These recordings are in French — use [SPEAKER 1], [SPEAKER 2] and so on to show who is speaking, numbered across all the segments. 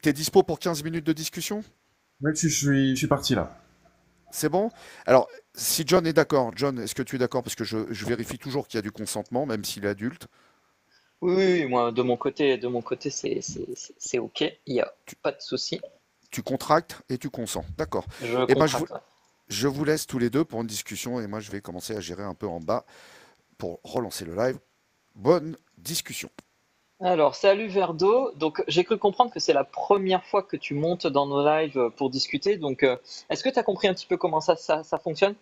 [SPEAKER 1] T'es dispo pour 15 minutes de discussion?
[SPEAKER 2] Ouais, je suis parti là.
[SPEAKER 1] C'est bon? Alors, si John est d'accord, John, est-ce que tu es d'accord? Parce que je vérifie toujours qu'il y a du consentement, même s'il est adulte.
[SPEAKER 3] Oui, oui, oui, moi, de mon côté, c'est OK. Il n'y a
[SPEAKER 1] Tu,
[SPEAKER 3] pas de souci.
[SPEAKER 1] tu contractes et tu consens. D'accord.
[SPEAKER 3] Je
[SPEAKER 1] Eh ben,
[SPEAKER 3] contracte. Ouais.
[SPEAKER 1] je vous laisse tous les deux pour une discussion et moi, je vais commencer à gérer un peu en bas pour relancer le live. Bonne discussion.
[SPEAKER 3] Alors, salut Verdo. Donc, j'ai cru comprendre que c'est la première fois que tu montes dans nos lives pour discuter. Donc, est-ce que tu as compris un petit peu comment ça fonctionne?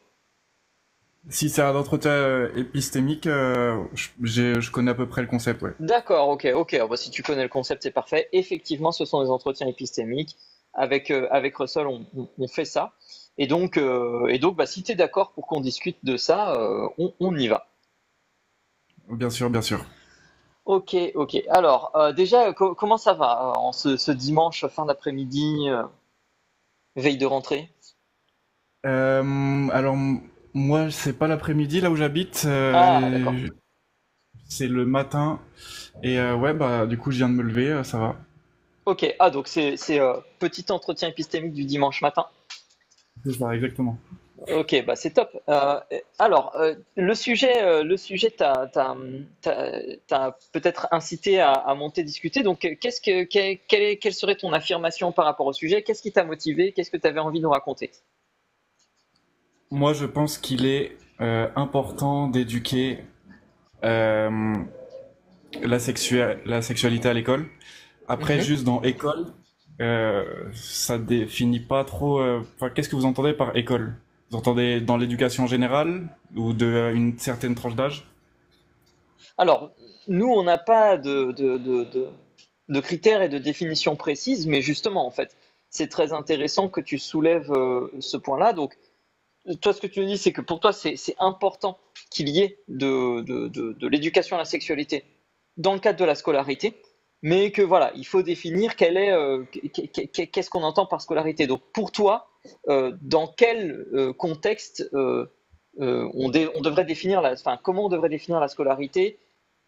[SPEAKER 2] Si c'est un entretien épistémique, je connais à peu près le concept, ouais.
[SPEAKER 3] D'accord, ok, ok. Alors, bah, si tu connais le concept, c'est parfait. Effectivement, ce sont des entretiens épistémiques. Avec Russell, on fait ça. Et donc, bah, si tu es d'accord pour qu'on discute de ça, on y va.
[SPEAKER 2] Bien sûr, bien sûr.
[SPEAKER 3] Ok, ok. Alors, déjà, comment ça va en ce dimanche fin d'après-midi, veille de rentrée?
[SPEAKER 2] Alors, moi, c'est pas l'après-midi là où j'habite,
[SPEAKER 3] Ah, d'accord.
[SPEAKER 2] c'est le matin. Et ouais, bah, du coup, je viens de me lever, ça va.
[SPEAKER 3] Ok, ah, donc c'est petit entretien épistémique du dimanche matin.
[SPEAKER 2] C'est ça, exactement.
[SPEAKER 3] Ok, bah c'est top. Alors, le sujet t'a peut-être incité à monter discuter. Donc, quelle serait ton affirmation par rapport au sujet? Qu'est-ce qui t'a motivé? Qu'est-ce que tu avais envie de nous raconter?
[SPEAKER 2] Moi, je pense qu'il est important d'éduquer euh, la sexualité à l'école. Après,
[SPEAKER 3] Mhm.
[SPEAKER 2] juste dans école, ça définit pas trop. Enfin, qu'est-ce que vous entendez par école? Vous entendez dans l'éducation générale ou de une certaine tranche d'âge?
[SPEAKER 3] Alors, nous, on n'a pas de critères et de définitions précises, mais justement, en fait, c'est très intéressant que tu soulèves ce point-là. Donc, toi, ce que tu nous dis, c'est que pour toi, c'est important qu'il y ait de l'éducation à la sexualité dans le cadre de la scolarité, mais que voilà, il faut définir qu'est-ce qu'on entend par scolarité. Donc, pour toi, dans quel contexte on devrait définir enfin, comment on devrait définir la scolarité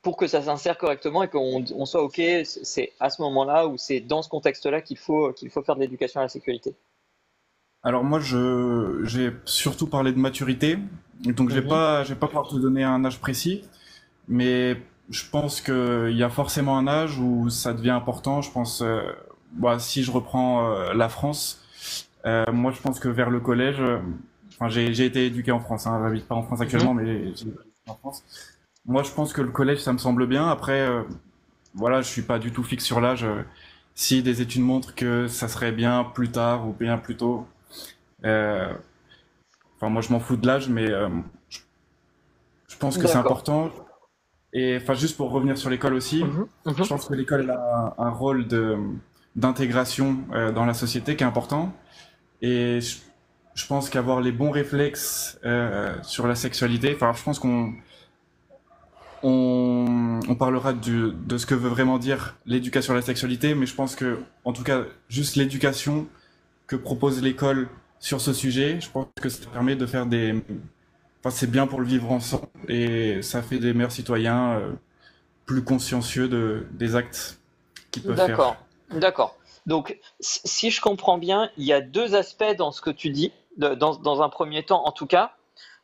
[SPEAKER 3] pour que ça s'insère correctement et qu'on soit OK, c'est à ce moment-là ou c'est dans ce contexte-là qu'il faut faire de l'éducation à la sexualité.
[SPEAKER 2] Alors moi, j'ai surtout parlé de maturité, donc
[SPEAKER 3] Mhm.
[SPEAKER 2] j'ai pas pouvoir te donner un âge précis, mais je pense qu'il y a forcément un âge où ça devient important. Je pense, bah, si je reprends la France, moi je pense que vers le collège, enfin j'ai été éduqué en France, hein, j'habite pas en France
[SPEAKER 3] Mhm.
[SPEAKER 2] actuellement, mais j'ai été en France. Moi je pense que le collège ça me semble bien. Après, voilà, je suis pas du tout fixe sur l'âge. Si des études montrent que ça serait bien plus tard ou bien plus tôt, euh, enfin moi je m'en fous de l'âge, mais je pense que c'est
[SPEAKER 3] D'accord.
[SPEAKER 2] important. Et enfin, juste pour revenir sur l'école aussi,
[SPEAKER 3] Mhm.
[SPEAKER 2] je
[SPEAKER 3] Mhm.
[SPEAKER 2] pense que l'école elle a un rôle de d'intégration dans la société qui est important. Et je pense qu'avoir les bons réflexes sur la sexualité, enfin, je pense on parlera de ce que veut vraiment dire l'éducation à la sexualité, mais je pense que, en tout cas, juste l'éducation que propose l'école sur ce sujet, je pense que ça permet de faire des, enfin, c'est bien pour le vivre ensemble et ça fait des meilleurs citoyens plus consciencieux des actes qu'ils peuvent faire.
[SPEAKER 3] D'accord. D'accord. Donc, si je comprends bien, il y a deux aspects dans ce que tu dis, dans un premier temps en tout cas.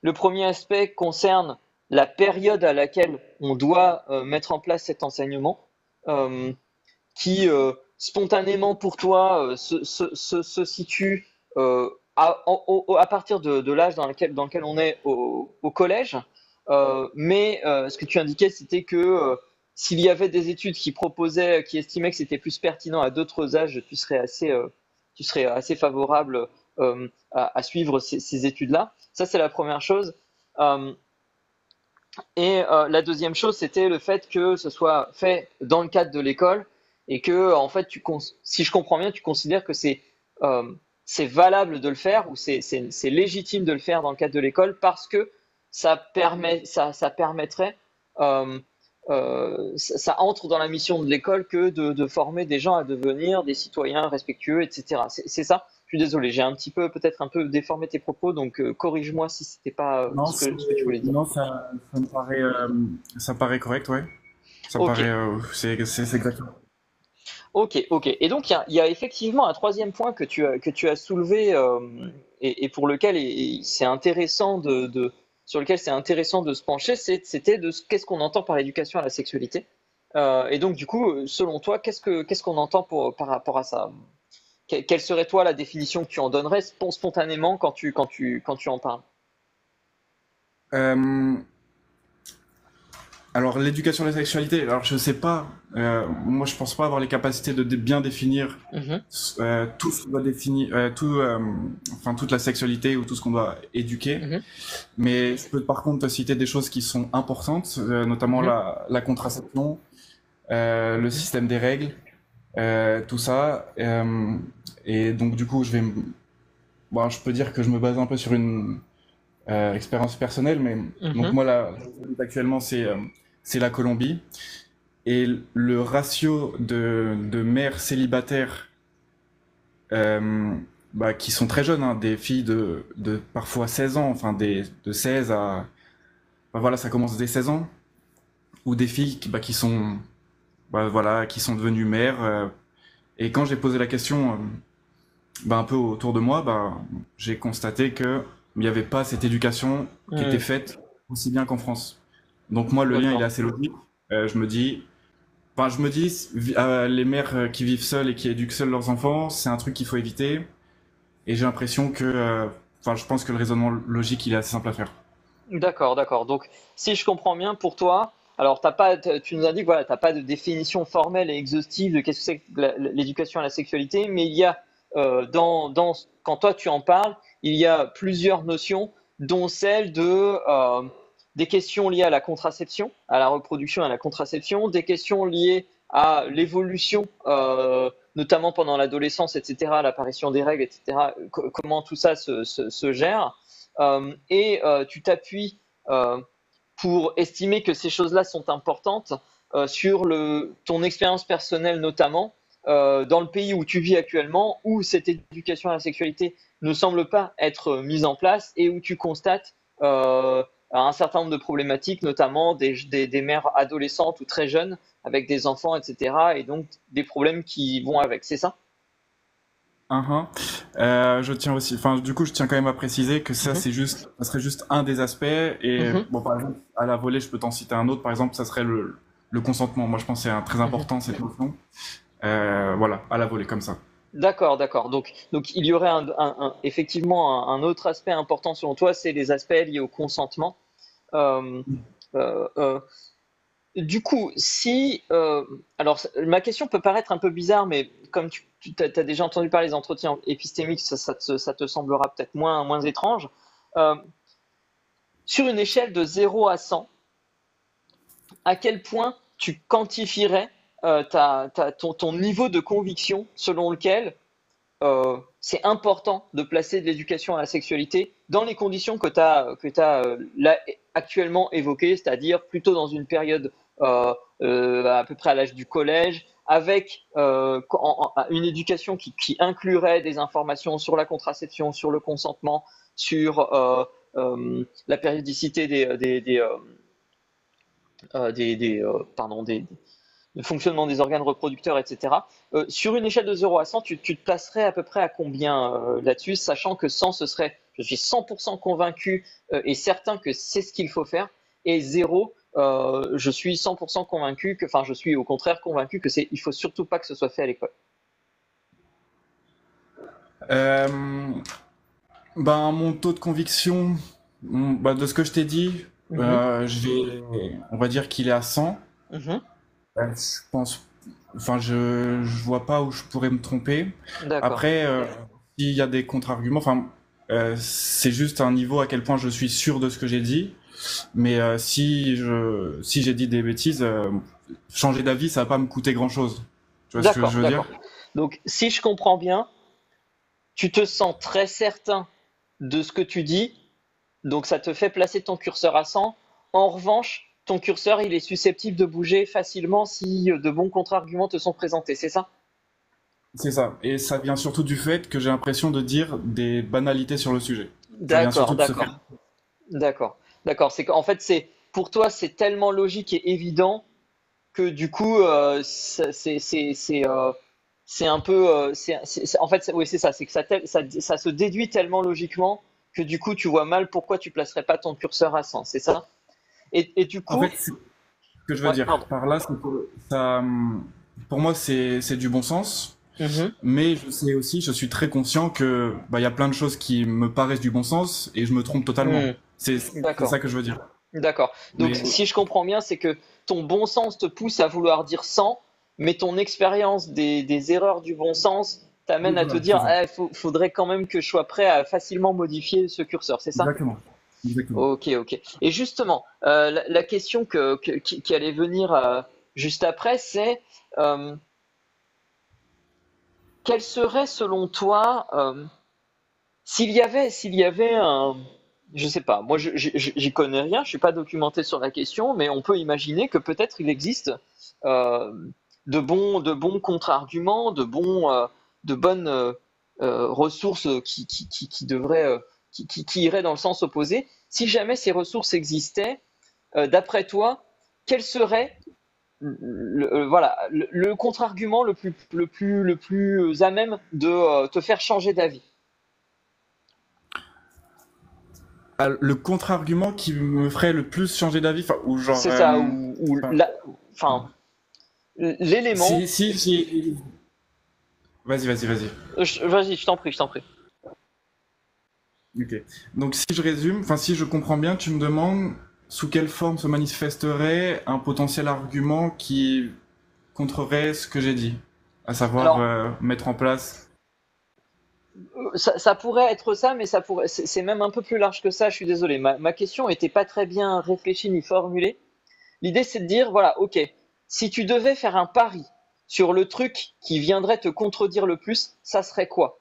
[SPEAKER 3] Le premier aspect concerne la période à laquelle on doit mettre en place cet enseignement, euh, qui spontanément pour toi se situe à partir de l'âge dans lequel on est au collège. Mais ce que tu indiquais, c'était que s'il y avait des études qui estimaient que c'était plus pertinent à d'autres âges, tu serais assez favorable à suivre ces études-là. Ça, c'est la première chose. Euh, et la deuxième chose, c'était le fait que ce soit fait dans le cadre de l'école et que, en fait, si je comprends bien, tu considères que c'est valable de le faire ou c'est légitime de le faire dans le cadre de l'école parce que ça permettrait, euh, ça entre dans la mission de l'école que de former des gens à devenir des citoyens respectueux, etc. C'est ça? Je suis désolé, j'ai un petit peu, peut-être un peu déformé tes propos, donc corrige-moi si c'était pas
[SPEAKER 2] Non,
[SPEAKER 3] ce que tu voulais dire.
[SPEAKER 2] non, ça me paraît correct, ouais. Ça me
[SPEAKER 3] Ok.
[SPEAKER 2] paraît, c'est exactement.
[SPEAKER 3] Ok, ok. Et donc il y a effectivement un troisième point que tu as soulevé et pour lequel c'est intéressant sur lequel c'est intéressant de se pencher, c'était qu'est-ce qu'on entend par éducation à la sexualité. Et donc du coup, selon toi, qu'est-ce qu'on entend par rapport à ça? Quelle serait toi la définition que tu en donnerais spontanément quand tu en parles?
[SPEAKER 2] Euh, alors l'éducation à la sexualité, alors je sais pas, moi je pense pas avoir les capacités de bien définir
[SPEAKER 3] Mhm,
[SPEAKER 2] tout ce qu'on doit définir, enfin toute la sexualité ou tout ce qu'on doit éduquer.
[SPEAKER 3] mhm,
[SPEAKER 2] Mais je peux par contre te citer des choses qui sont importantes, notamment
[SPEAKER 3] mhm.
[SPEAKER 2] la contraception, le système des règles, tout ça. Et donc du coup, bon, je peux dire que je me base un peu sur une expérience personnelle, mais donc
[SPEAKER 3] Mhm.
[SPEAKER 2] moi là, actuellement c'est la Colombie et le ratio de mères célibataires qui sont très jeunes, hein, des filles de parfois 16 ans, enfin de 16 à voilà, ça commence dès 16 ans, ou des filles qui sont voilà, qui sont devenues mères. Et quand j'ai posé la question un peu autour de moi, j'ai constaté que il n'y avait pas cette éducation qui était
[SPEAKER 3] Hmm,
[SPEAKER 2] faite aussi bien qu'en France. Donc moi, le lien, il est
[SPEAKER 3] d'accord.
[SPEAKER 2] assez logique. Je me dis, les mères qui vivent seules et qui éduquent seules leurs enfants, c'est un truc qu'il faut éviter. Et j'ai l'impression que, je pense que le raisonnement logique, il est assez simple à faire.
[SPEAKER 3] D'accord, d'accord. Donc, si je comprends bien, pour toi, alors tu nous as dit que voilà, t'as pas de définition formelle et exhaustive de qu'est-ce que c'est que l'éducation à la sexualité, mais il y a quand toi tu en parles, il y a plusieurs notions, dont celle des questions liées à la contraception, à la reproduction et à la contraception, des questions liées à l'évolution, notamment pendant l'adolescence, etc., l'apparition des règles, etc., comment tout ça se gère. Tu t'appuies euh, pour estimer que ces choses-là sont importantes sur ton expérience personnelle notamment dans le pays où tu vis actuellement, où cette éducation à la sexualité ne semble pas être mise en place et où tu constates un certain nombre de problématiques, notamment des mères adolescentes ou très jeunes avec des enfants, etc. Et donc des problèmes qui vont avec. C'est ça?
[SPEAKER 2] Uhum. Je tiens aussi, du coup, je tiens quand même à préciser que ça,
[SPEAKER 3] Mhm,
[SPEAKER 2] ça serait juste un des aspects. Et
[SPEAKER 3] mhm,
[SPEAKER 2] bon, par exemple, à la volée, je peux t'en citer un autre. Par exemple, ça serait le consentement. Moi, je pense que c'est très
[SPEAKER 3] mhm.
[SPEAKER 2] important cette notion. Voilà, à la volée, comme ça.
[SPEAKER 3] D'accord, d'accord. Donc il y aurait effectivement un autre aspect important selon toi, c'est les aspects liés au consentement. Euh, euh, euh, du coup, si alors ma question peut paraître un peu bizarre, mais comme tu as déjà entendu parler des entretiens épistémiques, ça te semblera peut-être moins étrange. Euh, sur une échelle de 0 à 100, à quel point tu quantifierais ton niveau de conviction selon lequel c'est important de placer de l'éducation à la sexualité dans les conditions que tu as là actuellement évoquées, c'est-à-dire plutôt dans une période à peu près à l'âge du collège, avec une éducation qui inclurait des informations sur la contraception, sur le consentement, sur la périodicité pardon, le fonctionnement des organes reproducteurs, etc. Sur une échelle de 0 à 100, tu te placerais à peu près à combien là-dessus, sachant que 100, je suis 100% convaincu et certain que c'est ce qu'il faut faire, et 0, je suis 100% convaincu enfin, je suis au contraire convaincu il faut surtout pas que ce soit fait à l'école.
[SPEAKER 2] Euh, Mon taux de conviction, de ce que je t'ai dit,
[SPEAKER 3] Mhm,
[SPEAKER 2] on va dire qu'il est à 100.
[SPEAKER 3] mhm,
[SPEAKER 2] Je pense, je vois pas où je pourrais me tromper.
[SPEAKER 3] d'accord.
[SPEAKER 2] Après, s'il y a des contre-arguments, c'est juste un niveau à quel point je suis sûr de ce que j'ai dit. Mais si j'ai dit des bêtises, changer d'avis, ça va pas me coûter grand-chose. Tu vois ce que
[SPEAKER 3] D'accord,
[SPEAKER 2] je veux dire?
[SPEAKER 3] d'accord. Donc, si je comprends bien, tu te sens très certain de ce que tu dis. Donc ça te fait placer ton curseur à 100. En revanche, ton curseur, il est susceptible de bouger facilement si de bons contre-arguments te sont présentés, c'est ça?
[SPEAKER 2] C'est ça. Et ça vient surtout du fait que j'ai l'impression de dire des banalités sur le sujet. Ça vient
[SPEAKER 3] D'accord,
[SPEAKER 2] surtout de ce fait.
[SPEAKER 3] d'accord, d'accord, d'accord. C'est qu'en fait, pour toi, c'est tellement logique et évident que du coup, c'est un peu, en fait, oui, c'est ça, c'est que ça se déduit tellement logiquement que du coup, tu vois mal pourquoi tu placerais pas ton curseur à 100, c'est ça? Et du
[SPEAKER 2] En
[SPEAKER 3] coup,
[SPEAKER 2] fait, ce que je veux
[SPEAKER 3] ouais,
[SPEAKER 2] dire
[SPEAKER 3] pardon.
[SPEAKER 2] par là, c'est que pour moi, c'est du bon sens.
[SPEAKER 3] Mhm.
[SPEAKER 2] Mais je sais aussi, je suis très conscient que il y a plein de choses qui me paraissent du bon sens et je me trompe totalement.
[SPEAKER 3] Hmm.
[SPEAKER 2] C'est ça
[SPEAKER 3] D'accord,
[SPEAKER 2] que je veux dire.
[SPEAKER 3] d'accord. Donc,
[SPEAKER 2] Mais
[SPEAKER 3] si je comprends bien, c'est que ton bon sens te pousse à vouloir dire 100, mais ton expérience des erreurs du bon sens
[SPEAKER 2] oui,
[SPEAKER 3] t'amène à te
[SPEAKER 2] voilà, c'est
[SPEAKER 3] dire,
[SPEAKER 2] ça.
[SPEAKER 3] eh, faudrait quand même que je sois prêt à facilement modifier ce curseur, c'est ça?
[SPEAKER 2] Exactement. Exactement.
[SPEAKER 3] Ok, ok. Et justement, la question qui allait venir juste après, c'est euh, quel serait selon toi, s'il y avait un, je sais pas, moi j'y connais rien, je suis pas documenté sur la question, mais on peut imaginer que peut-être il existe euh, de bons contre-arguments, de bonnes ressources qui devraient, qui iraient dans le sens opposé. Si jamais ces ressources existaient, d'après toi, quel serait voilà, le contre-argument le plus à même de te faire changer d'avis?
[SPEAKER 2] Ah, le contre-argument qui me ferait le plus changer d'avis, enfin, ou genre,
[SPEAKER 3] C'est ça,
[SPEAKER 2] enfin,
[SPEAKER 3] enfin, l'élément.
[SPEAKER 2] si, vas-y.
[SPEAKER 3] Vas-y, je t'en prie, je t'en prie.
[SPEAKER 2] Ok. Donc si je résume, enfin si je comprends bien, tu me demandes sous quelle forme se manifesterait un potentiel argument qui contrerait ce que j'ai dit, à savoir
[SPEAKER 3] Alors,
[SPEAKER 2] mettre en place.
[SPEAKER 3] ça pourrait être ça, mais c'est même un peu plus large que ça. Je suis désolé. Ma question était pas très bien réfléchie ni formulée. L'idée, c'est de dire, voilà, ok, si tu devais faire un pari sur le truc qui viendrait te contredire le plus, ça serait quoi?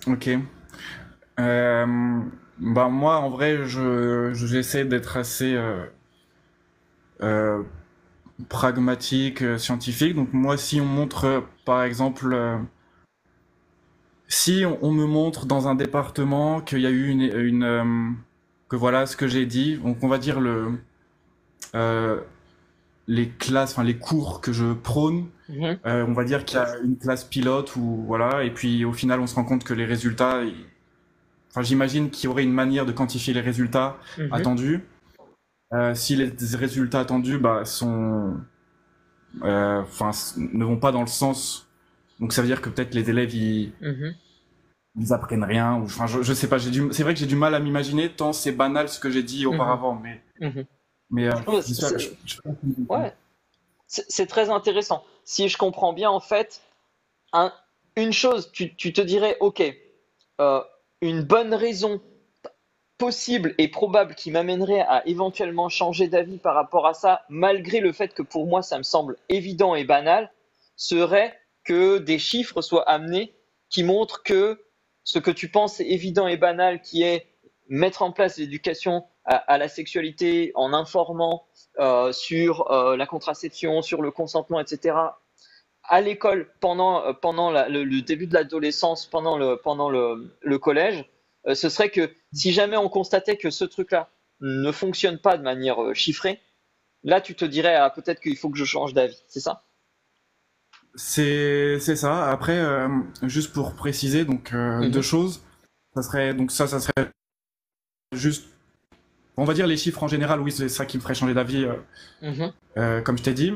[SPEAKER 2] Ok. Moi en vrai j'essaie d'être assez euh, pragmatique, scientifique. Donc moi si on montre par exemple si on me montre dans un département qu'il y a eu que voilà ce que j'ai dit, donc on va dire euh, les classes, enfin les cours que je prône,
[SPEAKER 3] Mhm,
[SPEAKER 2] on va dire qu'il y a une classe pilote ou voilà, et puis au final on se rend compte que les résultats, enfin j'imagine qu'il y aurait une manière de quantifier les résultats
[SPEAKER 3] mhm,
[SPEAKER 2] attendus. Si les résultats attendus ne vont pas dans le sens, donc ça veut dire que peut-être les élèves
[SPEAKER 3] mhm,
[SPEAKER 2] ils apprennent rien ou enfin je sais pas, c'est vrai que j'ai du mal à m'imaginer tant c'est banal ce que j'ai dit
[SPEAKER 3] mhm,
[SPEAKER 2] auparavant,
[SPEAKER 3] mhm.
[SPEAKER 2] mais
[SPEAKER 3] Ouais,
[SPEAKER 2] j'espère que
[SPEAKER 3] ouais, c'est très intéressant. Si je comprends bien, en fait, un- une chose, tu te dirais, ok, euh, une bonne raison possible et probable qui m'amènerait à éventuellement changer d'avis par rapport à ça, malgré le fait que pour moi ça me semble évident et banal, serait que des chiffres soient amenés qui montrent que ce que tu penses est évident et banal, qui est mettre en place l'éducation à la sexualité en informant sur la contraception, sur le consentement, etc., à l'école pendant le début de l'adolescence, pendant le collège, ce serait que si jamais on constatait que ce truc-là ne fonctionne pas de manière chiffrée, là tu te dirais ah, peut-être qu'il faut que je change d'avis, c'est ça?
[SPEAKER 2] c'est ça. Après, juste pour préciser, donc deux
[SPEAKER 3] Mhm,
[SPEAKER 2] choses. Ça serait juste, on va dire les chiffres en général. Oui, c'est ça qui me ferait changer d'avis,
[SPEAKER 3] mhm,
[SPEAKER 2] comme je t'ai dit.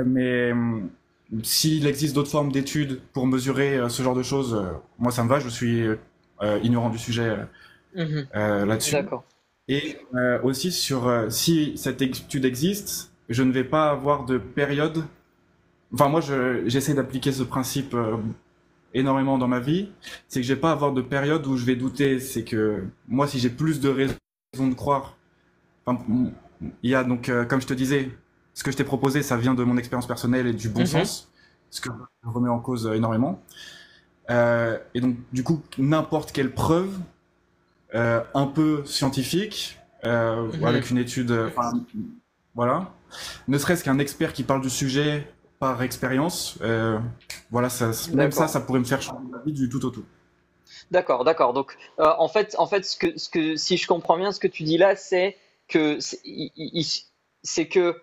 [SPEAKER 2] Mais s'il existe d'autres formes d'études pour mesurer ce genre de choses, moi ça me va. Je suis ignorant du sujet
[SPEAKER 3] mhm.
[SPEAKER 2] là-dessus.
[SPEAKER 3] D'accord.
[SPEAKER 2] Et aussi sur si cette étude existe, je ne vais pas avoir de période. Enfin, moi, j'essaie d'appliquer ce principe énormément dans ma vie. C'est que je vais pas avoir de période où je vais douter. C'est que moi, si j'ai plus de raisons de croire, enfin, il y a donc, comme je te disais, ce que je t'ai proposé, ça vient de mon expérience personnelle et du bon
[SPEAKER 3] Mhm,
[SPEAKER 2] sens, ce que je remets en cause énormément. Et donc, du coup, n'importe quelle preuve, un peu scientifique,
[SPEAKER 3] mhm.
[SPEAKER 2] avec une étude, voilà, ne serait-ce qu'un expert qui parle du sujet par expérience, voilà, même ça,
[SPEAKER 3] D'accord.
[SPEAKER 2] ça pourrait me faire changer d'avis du tout au tout.
[SPEAKER 3] D'accord, d'accord. Donc, en fait, si je comprends bien, ce que tu dis là, c'est que c'est que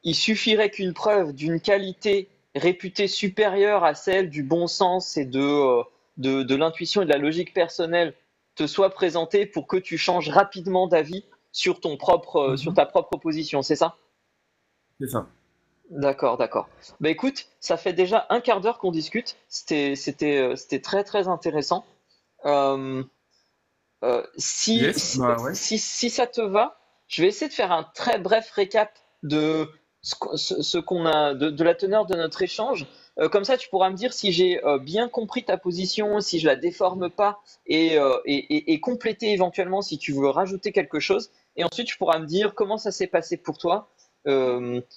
[SPEAKER 3] il suffirait qu'une preuve d'une qualité réputée supérieure à celle du bon sens et de l'intuition et de la logique personnelle te soit présentée pour que tu changes rapidement d'avis sur sur
[SPEAKER 2] Mhm.
[SPEAKER 3] ta propre position, c'est ça?
[SPEAKER 2] C'est ça.
[SPEAKER 3] D'accord, d'accord. Bah écoute, ça fait déjà un quart d'heure qu'on discute. C'était très très intéressant. Euh,
[SPEAKER 2] Yes, bah ouais.
[SPEAKER 3] si ça te va, je vais essayer de faire un très bref récap de ce qu'on a, de la teneur de notre échange. Comme ça, tu pourras me dire si j'ai bien compris ta position, si je la déforme pas, et compléter éventuellement si tu veux rajouter quelque chose. Et ensuite, tu pourras me dire comment ça s'est passé pour toi.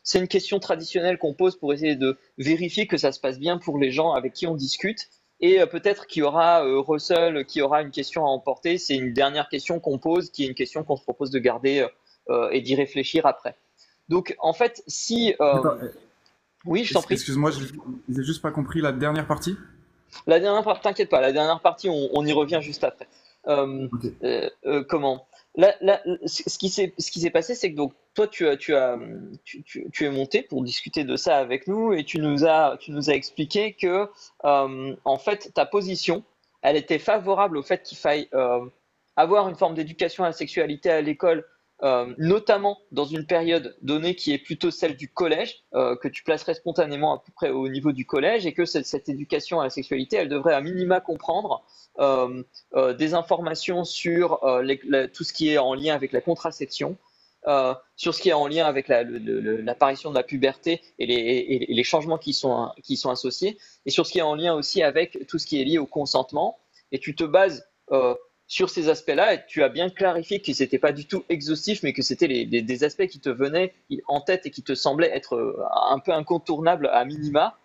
[SPEAKER 3] C'est une question traditionnelle qu'on pose pour essayer de vérifier que ça se passe bien pour les gens avec qui on discute. Et peut-être qu'il y aura Russell qui aura une question à emporter. C'est une dernière question qu'on pose, qui est une question qu'on se propose de garder et d'y réfléchir après. Donc, en fait, si...
[SPEAKER 2] Attends,
[SPEAKER 3] oui, je t'en prie.
[SPEAKER 2] excuse-moi, j'ai juste pas compris la dernière partie.
[SPEAKER 3] La dernière partie, t'inquiète pas, la dernière partie, on y revient juste après.
[SPEAKER 2] Ok.
[SPEAKER 3] Comment ce qui s'est passé, c'est que donc toi, tu es monté pour discuter de ça avec nous et tu nous as expliqué que en fait, ta position, elle était favorable au fait qu'il faille avoir une forme d'éducation à la sexualité à l'école, notamment dans une période donnée qui est plutôt celle du collège, que tu placerais spontanément à peu près au niveau du collège, et que cette éducation à la sexualité, elle devrait à minima comprendre des informations sur tout ce qui est en lien avec la contraception, sur ce qui est en lien avec l'apparition de la puberté et les changements qui sont associés, et sur ce qui est en lien aussi avec tout ce qui est lié au consentement. Et tu te bases sur ces aspects-là, et tu as bien clarifié que c'était pas du tout exhaustif, mais que c'était des aspects qui te venaient en tête et qui te semblaient être un peu incontournables à minima.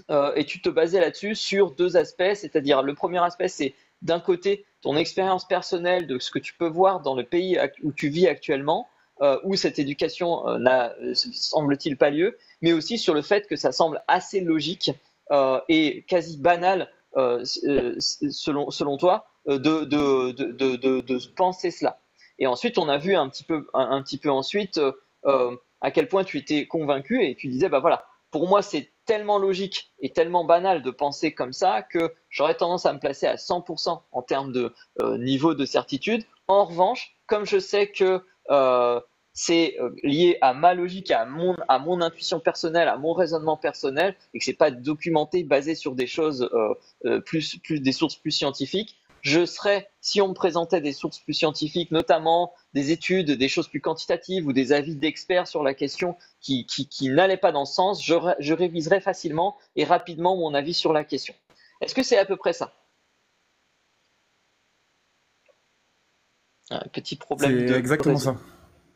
[SPEAKER 3] Euh, et tu te basais là-dessus sur deux aspects, c'est-à-dire le premier aspect, c'est d'un côté ton expérience personnelle de ce que tu peux voir dans le pays où tu vis actuellement, où cette éducation n'a, semble-t-il, pas lieu, mais aussi sur le fait que ça semble assez logique et quasi banal, selon toi, de penser cela. Et ensuite, on a vu un petit peu ensuite à quel point tu étais convaincu et tu disais, bah voilà, pour moi, c'est tellement logique et tellement banal de penser comme ça que j'aurais tendance à me placer à 100% en termes de niveau de certitude. En revanche, comme je sais que c'est lié à ma logique, à mon intuition personnelle, à mon raisonnement personnel, et que c'est pas documenté, basé sur des choses plus des sources plus scientifiques, je serais, si on me présentait des sources plus scientifiques, notamment des études, des choses plus quantitatives ou des avis d'experts sur la question qui n'allaient pas dans ce sens, je réviserais facilement et rapidement mon avis sur la question. Est-ce que c'est à peu près ça? Un petit problème
[SPEAKER 2] C'est
[SPEAKER 3] de
[SPEAKER 2] exactement
[SPEAKER 3] réseau.
[SPEAKER 2] ça.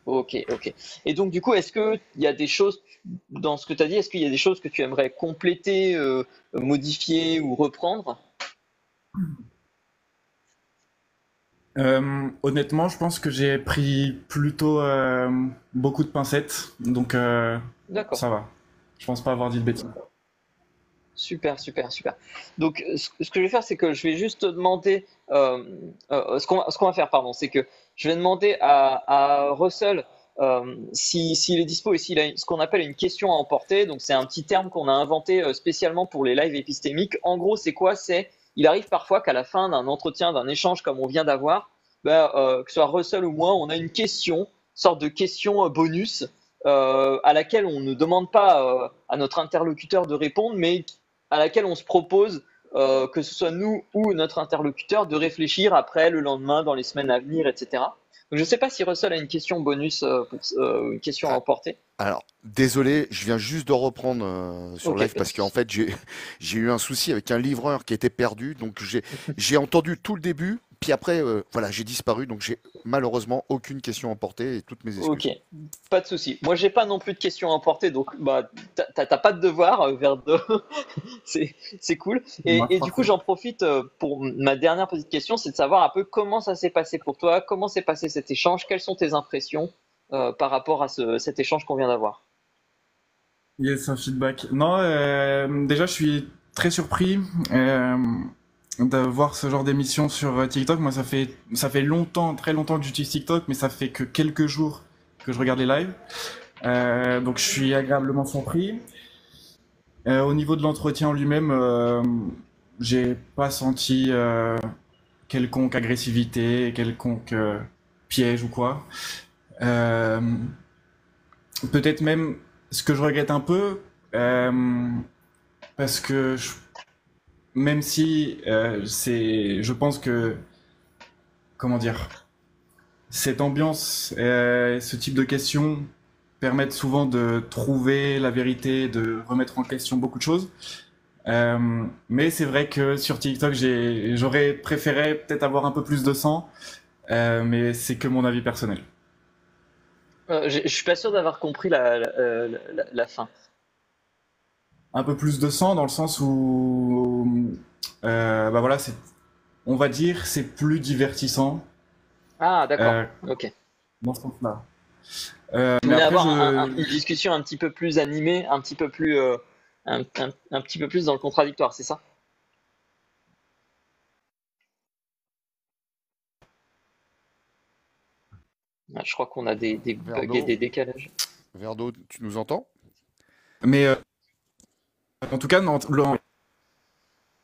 [SPEAKER 3] Ok, ok. Et donc, du coup, est-ce qu'il y a des choses, dans ce que tu as dit, est-ce qu'il y a des choses que tu aimerais compléter, modifier ou reprendre?
[SPEAKER 2] Honnêtement, je pense que j'ai pris plutôt beaucoup de pincettes, donc
[SPEAKER 3] D'accord.
[SPEAKER 2] ça va. Je pense pas avoir dit de bêtises.
[SPEAKER 3] Super, super, super. Donc, ce que je vais faire, c'est que je vais juste te demander, ce qu'on va faire, pardon, c'est que je vais demander à Russell s'il est dispo et s'il a ce qu'on appelle une question à emporter. Donc, c'est un petit terme qu'on a inventé spécialement pour les lives épistémiques. En gros, c'est quoi? Il arrive parfois qu'à la fin d'un entretien, d'un échange comme on vient d'avoir, ben, que ce soit Russell ou moi, on a une question, sorte de question bonus, à laquelle on ne demande pas à notre interlocuteur de répondre, mais à laquelle on se propose, que ce soit nous ou notre interlocuteur, de réfléchir après, le lendemain, dans les semaines à venir, etc. Donc, je ne sais pas si Russell a une question bonus, une question à
[SPEAKER 1] Ah,
[SPEAKER 3] emporter.
[SPEAKER 1] alors, désolé, je viens juste de reprendre sur
[SPEAKER 3] Ok,
[SPEAKER 1] live
[SPEAKER 3] pas de
[SPEAKER 1] parce qu'en
[SPEAKER 3] souci.
[SPEAKER 1] fait, j'ai eu un souci avec un livreur qui était perdu. Donc, j'ai entendu tout le début. Puis après, voilà, j'ai disparu. Donc, j'ai malheureusement aucune question à emporter et toutes mes
[SPEAKER 3] Ok,
[SPEAKER 1] excuses.
[SPEAKER 3] pas de souci. Moi, j'ai pas non plus de questions à emporter, donc bah, t'as pas de devoir vers deux. C'est cool.
[SPEAKER 2] Ça marche
[SPEAKER 3] Et du coup,
[SPEAKER 2] parfait.
[SPEAKER 3] j'en profite pour ma dernière petite question, c'est de savoir un peu comment ça s'est passé pour toi, comment s'est passé cet échange, quelles sont tes impressions par rapport à cet échange qu'on vient d'avoir.
[SPEAKER 2] Yes, un feedback. Non, déjà, je suis très surpris de voir ce genre d'émission sur TikTok. Moi, ça fait longtemps, très longtemps que j'utilise TikTok, mais ça fait que quelques jours que je regarde les lives. Donc je suis agréablement surpris. Au niveau de l'entretien en lui-même, j'ai pas senti quelconque agressivité, quelconque piège ou quoi. Euh, Peut-être même ce que je regrette un peu, parce que même si je pense que, comment dire, cette ambiance, ce type de questions permettent souvent de trouver la vérité, de remettre en question beaucoup de choses. Mais c'est vrai que sur TikTok, j'aurais préféré peut-être avoir un peu plus de sang, mais c'est que mon avis personnel.
[SPEAKER 3] Je suis pas sûr d'avoir compris la fin.
[SPEAKER 2] Un peu plus de sang dans le sens où, bah voilà, on va dire, c'est plus divertissant
[SPEAKER 3] Ah, d'accord.
[SPEAKER 2] euh,
[SPEAKER 3] Ok.
[SPEAKER 2] dans ce sens-là.
[SPEAKER 3] Tu
[SPEAKER 2] Mais
[SPEAKER 3] voulais
[SPEAKER 2] après,
[SPEAKER 3] avoir une discussion un petit peu plus animée, un petit peu plus, un petit peu plus dans le contradictoire, c'est ça? Ah, je crois qu'on a des bugs et
[SPEAKER 1] Verdo,
[SPEAKER 3] des décalages.
[SPEAKER 1] Verdo, tu nous entends?
[SPEAKER 2] mais en tout cas, non,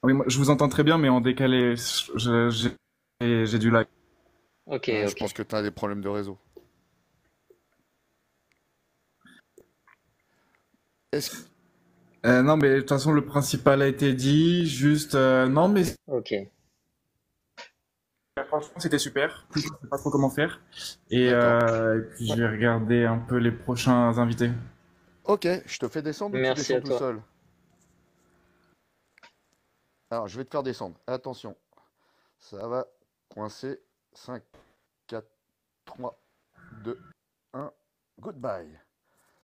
[SPEAKER 2] oui, je vous entends très bien, mais en décalé, j'ai du lag.
[SPEAKER 3] Ok,
[SPEAKER 1] Ouais, je
[SPEAKER 3] ok.
[SPEAKER 1] pense que tu as des problèmes de réseau. Est-ce
[SPEAKER 2] Non, mais de toute façon, le principal a été dit. Juste, non, mais
[SPEAKER 3] Ok.
[SPEAKER 2] franchement, c'était super. Je sais pas trop comment faire.
[SPEAKER 1] D'accord.
[SPEAKER 2] Et puis, je vais regarder un peu les prochains invités.
[SPEAKER 1] Ok, je te fais descendre ou tu
[SPEAKER 3] Merci
[SPEAKER 1] descends
[SPEAKER 3] à
[SPEAKER 1] tout
[SPEAKER 3] toi.
[SPEAKER 1] seul? Alors, je vais te faire descendre. Attention, ça va coincer. 5, 4, 3, 2, 1. Goodbye.